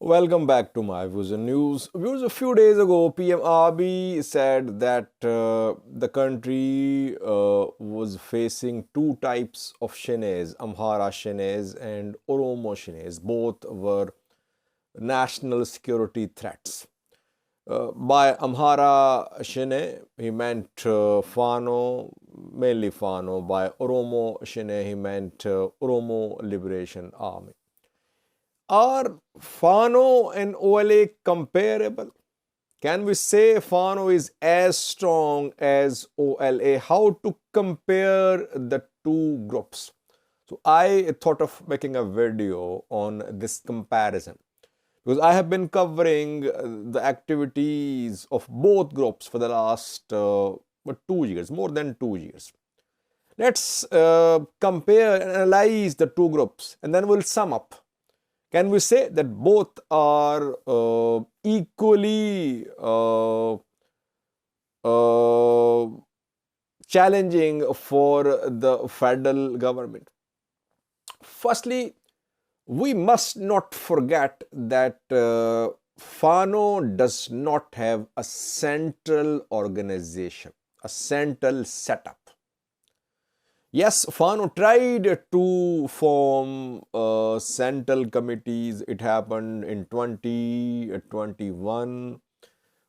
Welcome back to my views and news. Views a few days ago, PM Abiy said that the country was facing two types of shenais, Amhara shenais and Oromo shenais. Both were national security threats. By Amhara Shene, he meant Fano, mainly Fano. By Oromo Shene, he meant Oromo Liberation Army. Are Fano and OLA comparable? Can we say Fano is as strong as OLA? How to compare the two groups? So I thought of making a video on this comparison because I have been covering the activities of both groups for the last 2 years, more than 2 years. Let's compare and analyze the two groups and then we'll sum up. Can we say that both are equally challenging for the federal government? Firstly, we must not forget that Fano does not have a central organization, a central setup. Yes, Fano tried to form central committees. It happened in 2021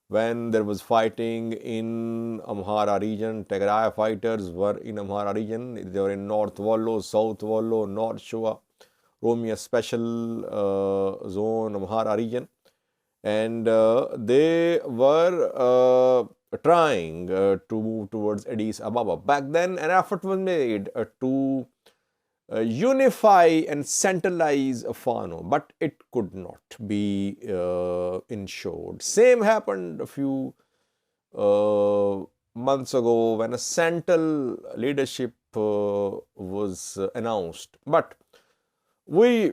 when there was fighting in Amhara region. Tigray fighters were in Amhara region. They were in North Wollo, South Wollo, North Shua, Romia Special Zone, Amhara region. And they were trying to move towards Addis Ababa. Back then, an effort was made to unify and centralize Fano, but it could not be ensured. Same happened a few months ago when a central leadership was announced. But we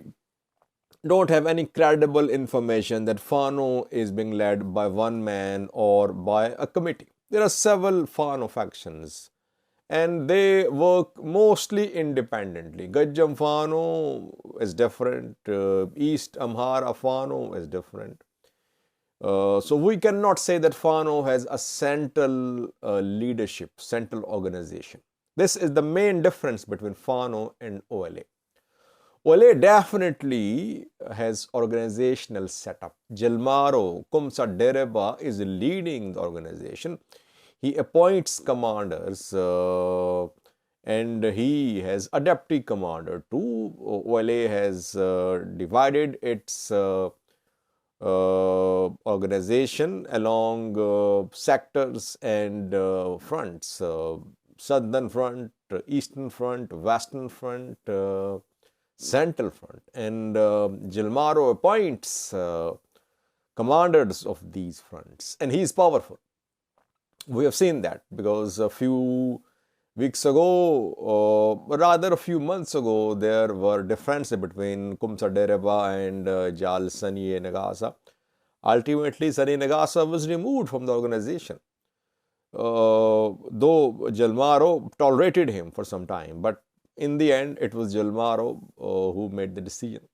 don't have any credible information that Fano is being led by one man or by a committee. There are several Fano factions and they work mostly independently. Gajjam Fano is different, East Amhara Fano is different. So we cannot say that Fano has a central leadership, central organization. This is the main difference between Fano and OLA. OLA definitely has organizational setup. Jalmaro Kumsa Dereba is leading the organization. He appoints commanders and he has a deputy commander too. OLA has divided its organization along sectors and fronts. Southern front, eastern front, western front, central front, and Jalmaro appoints commanders of these fronts, and he is powerful. We have seen that because a few weeks ago, rather a few months ago, there were differences between Kumsa Dereba and Jal Sani Nagasa. Ultimately, Sani Nagasa was removed from the organization. Though Jalmaro tolerated him for some time, but in the end, it was Jalmaro who made the decision.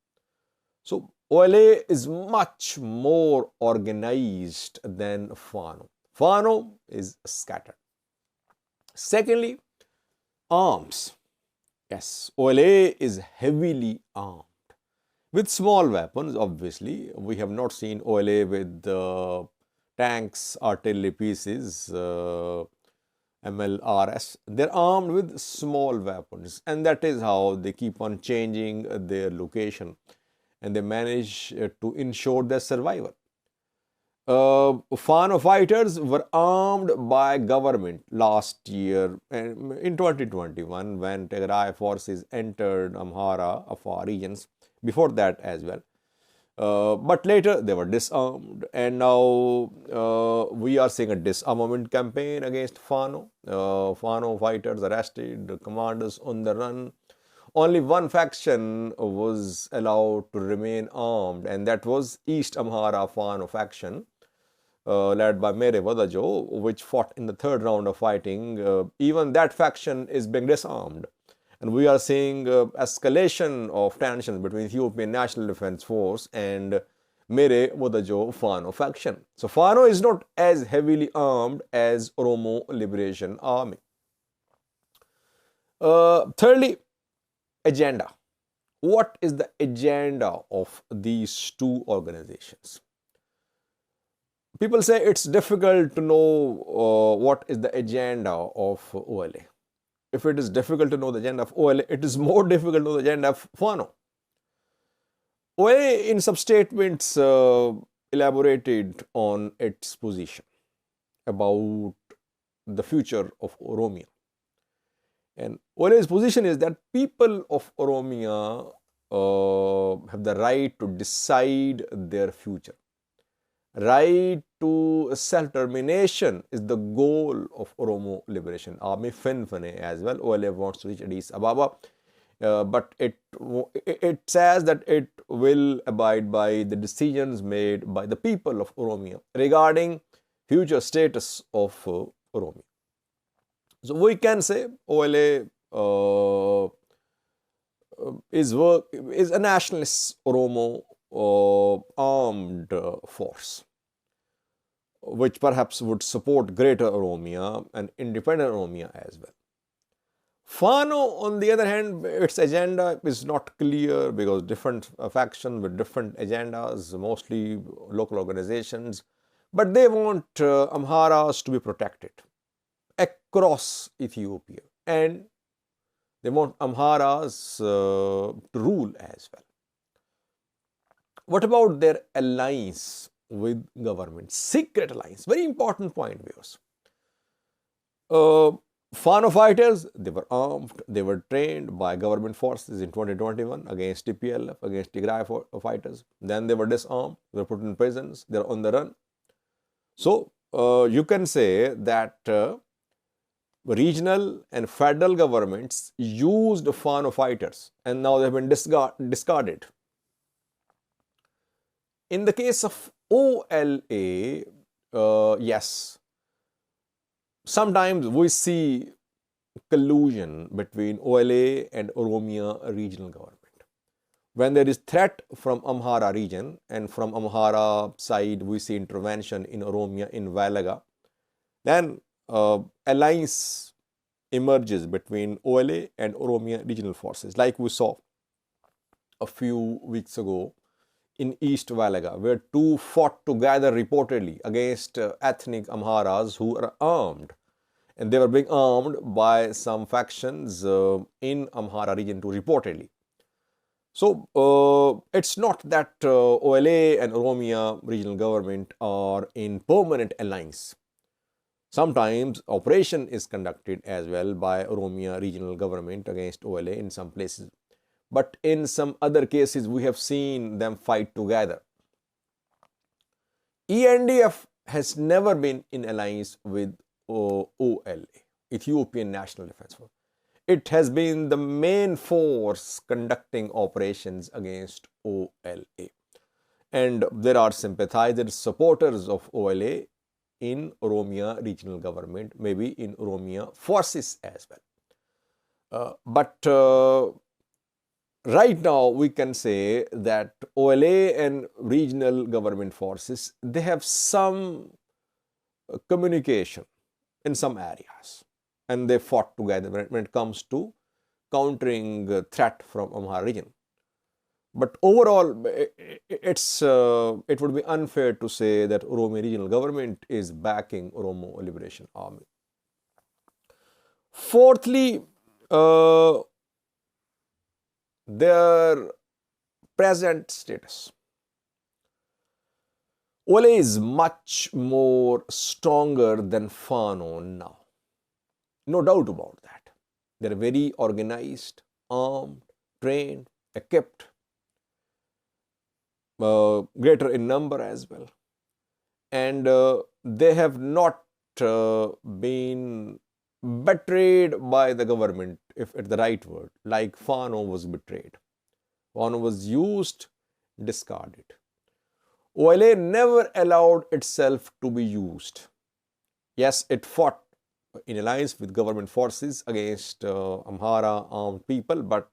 So, OLA is much more organized than Fano. Fano is scattered. Secondly, arms. Yes, OLA is heavily armed. With small weapons, obviously. We have not seen OLA with tanks, artillery pieces, MLRS. They're armed with small weapons, and that is how they keep on changing their location and they manage to ensure their survival. Fano fighters were armed by government last year in 2021 when Tigray forces entered Amhara, Afar regions, before that as well. But later they were disarmed, and now we are seeing a disarmament campaign against Fano. Fano fighters arrested, commanders on the run. Only one faction was allowed to remain armed, and that was East Amhara Fano faction, led by Mere Wadajo, which fought in the third round of fighting. Even that faction is being disarmed. And we are seeing escalation of tensions between Ethiopian National Defense Force and Mere Modajo Fano faction. So Fano is not as heavily armed as Oromo Liberation Army. Thirdly, agenda. What is the agenda of these two organizations? People say it's difficult to know what is the agenda of OLA. If it is difficult to know the agenda of OLA, it is more difficult to know the agenda of Fano. OLA in some statements elaborated on its position about the future of Oromia. And OLA's position is that people of Oromia have the right to decide their future. Right to self-determination is the goal of Oromo Liberation Army, Finfane as well. OLA wants to reach Addis Ababa, but it says that it will abide by the decisions made by the people of Oromia regarding future status of Oromia. So we can say OLA is a nationalist Oromo armed force, which perhaps would support Greater Oromia and independent Oromia as well. Fano, on the other hand, its agenda is not clear because different factions with different agendas, mostly local organizations, but they want Amharas to be protected across Ethiopia, and they want Amharas to rule as well. What about their alliance with government? Secret alliance, very important point, viewers. Fano fighters, they were armed, they were trained by government forces in 2021 against TPLF, against Tigray fighters. Then they were disarmed, they were put in prisons, they are on the run. So you can say that regional and federal governments used Fano fighters and now they have been discarded. In the case of OLA, yes, sometimes we see collusion between OLA and Oromia regional government. When there is threat from Amhara region and from Amhara side we see intervention in Oromia in Valaga, then alliance emerges between OLA and Oromia regional forces, like we saw a few weeks ago in East Valaga, where two fought together reportedly against ethnic Amharas who are armed. And they were being armed by some factions in Amhara region too, reportedly. So, it's not that OLA and Oromia regional government are in permanent alliance. Sometimes operation is conducted as well by Oromia regional government against OLA in some places. But in some other cases, we have seen them fight together. ENDF has never been in alliance with OLA, Ethiopian National Defense Force. It has been the main force conducting operations against OLA. And there are sympathizers, supporters of OLA in Oromia regional government, maybe in Oromia forces as well. But right now, we can say that OLA and regional government forces, they have some communication in some areas. And they fought together when it comes to countering threat from Amhara region. But overall, it would be unfair to say that Oromo regional government is backing Oromo Liberation Army. Fourthly, their present status. OLA is much more stronger than Fano now. No doubt about that. They are very organized, armed, trained, equipped, greater in number as well. And they have not been betrayed by the government, if it's the right word, like Fano was betrayed. Fano was used, discarded. OLA never allowed itself to be used. Yes, it fought in alliance with government forces against Amhara armed people, but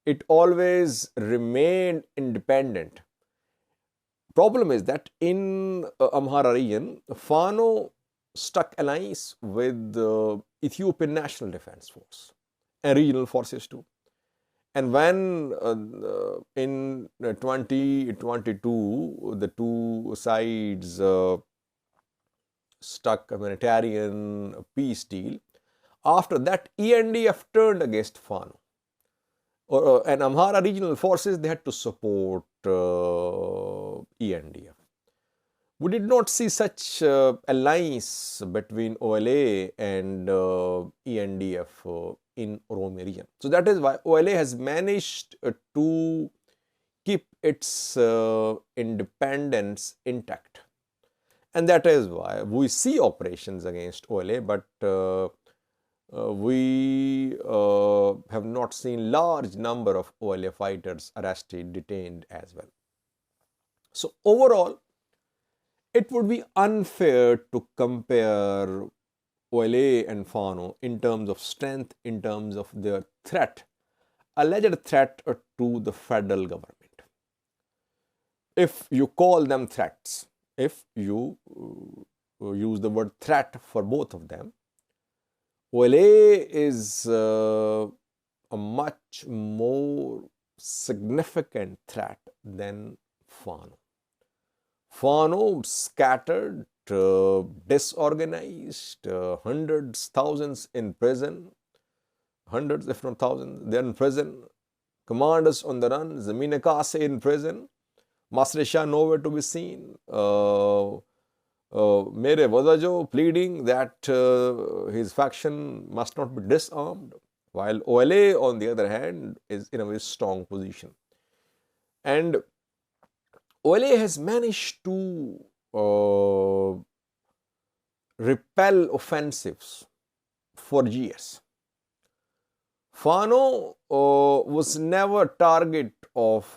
it always remained independent. Problem is that in Amhara region, Fano struck alliance with the Ethiopian National Defense Force and regional forces too. And when in 2022, the two sides struck a humanitarian peace deal, after that, ENDF turned against Fano. And Amhara regional forces, they had to support ENDF. We did not see such alliance between OLA and ENDF in Oromo region. So that is why OLA has managed to keep its independence intact. And that is why we see operations against OLA, but we have not seen large number of OLA fighters arrested, detained as well. So overall, it would be unfair to compare OLA and Fano in terms of strength, in terms of their threat, alleged threat to the federal government. If you call them threats, if you use the word threat for both of them, OLA is a much more significant threat than Fano. Fano scattered, disorganized, hundreds, thousands in prison, hundreds if not thousands, they're in prison, commanders on the run, Zamine Kase in prison, Masre Shah nowhere to be seen, Mere Wadajo pleading that his faction must not be disarmed, while OLA on the other hand is in a very strong position. And OLA has managed to repel offensives for years. Fano was never target of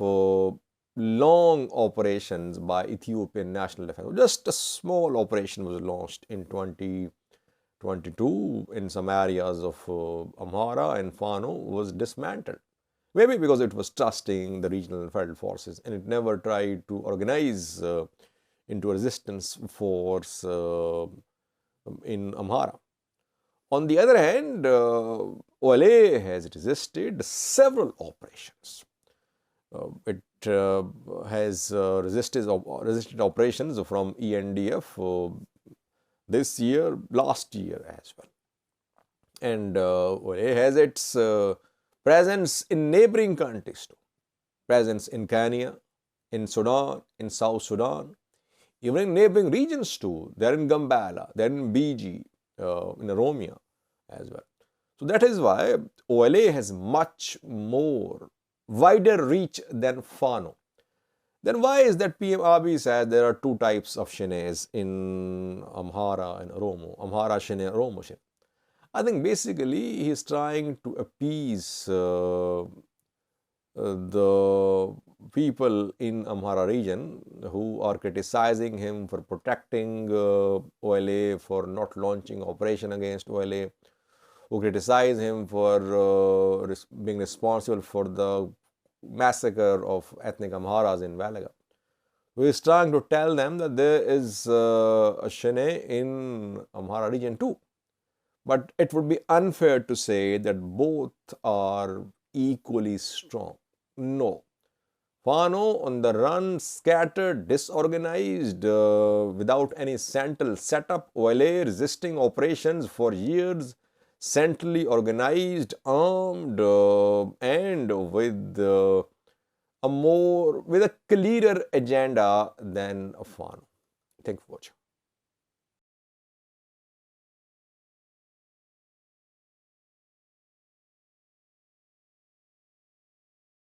long operations by Ethiopian National Defense. Just a small operation was launched in 2022 in some areas of Amhara, and Fano was dismantled. Maybe because it was trusting the regional federal forces and it never tried to organize into a resistance force in Amhara. On the other hand, OLA has resisted several operations. It has resisted operations from ENDF this year, last year as well. And OLA has its presence in neighboring countries too. Presence in Kenya, in Sudan, in South Sudan, even in neighboring regions too. They are in Gambela, they are in BG, in Oromo as well. So that is why OLA has much more wider reach than Fano. Then why is that PM Abiy says there are two types of Shenes in Amhara and Oromo, Amhara Shene, Oromo Shene? I think basically he is trying to appease the people in Amhara region who are criticizing him for protecting OLA, for not launching operation against OLA, who criticize him for being responsible for the massacre of ethnic Amharas in Valaga. He is trying to tell them that there is a Shene in Amhara region too. But it would be unfair to say that both are equally strong. No. Fano on the run, scattered, disorganized, without any central setup, OLA resisting operations for years, centrally organized, armed, and with a clearer agenda than Fano. Thank you for watching.